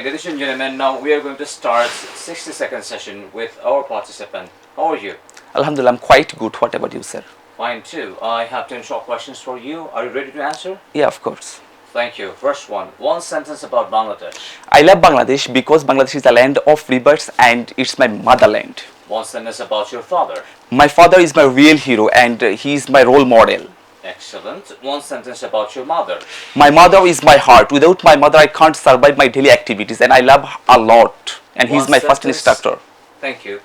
Okay, ladies and gentlemen, now we are going to start 60-second session with our participant. How are you? Alhamdulillah, I'm quite good. What about you, sir? Fine too. I have 10 short questions for you. Are you ready to answer? Yeah, of course. Thank you. First one sentence about Bangladesh. I love Bangladesh because Bangladesh is the land of rivers and it's my motherland. One sentence about your father. My father is my real hero and he is my role model. Excellent. One sentence about your mother. My mother is my heart. Without my mother, I can't survive my daily activities and I love her a lot. And he's my first instructor. Thank you.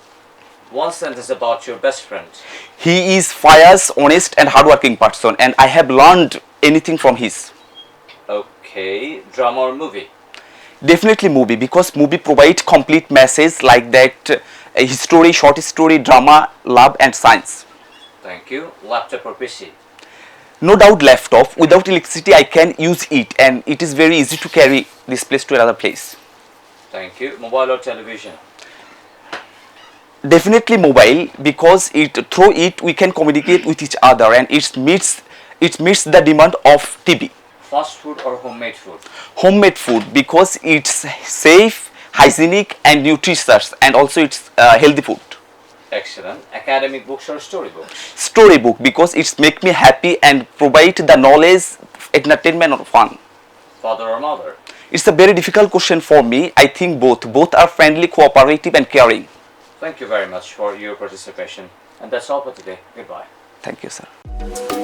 One sentence about your best friend. He is fierce, honest and hardworking person and I have learned anything from his. Okay. Drama or movie? Definitely movie because movie provide complete message like that history, short story, drama, love and science. Thank you. Laptop or PC? No doubt laptop. Without electricity I can use it and it is very easy to carry this place to another place. Thank you. Mobile or television? Definitely mobile because through it we can communicate with each other and it meets the demand of TV. Fast food or homemade food? Homemade food because it's safe, hygienic and nutritious and also it's healthy food. Excellent. Academic books or storybooks? Storybook because it's make me happy and provide the knowledge, entertainment or fun. Father or mother? It's a very difficult question for me. I think both are friendly, cooperative and caring. Thank you very much for your participation. And that's all for today. Goodbye. Thank you, sir.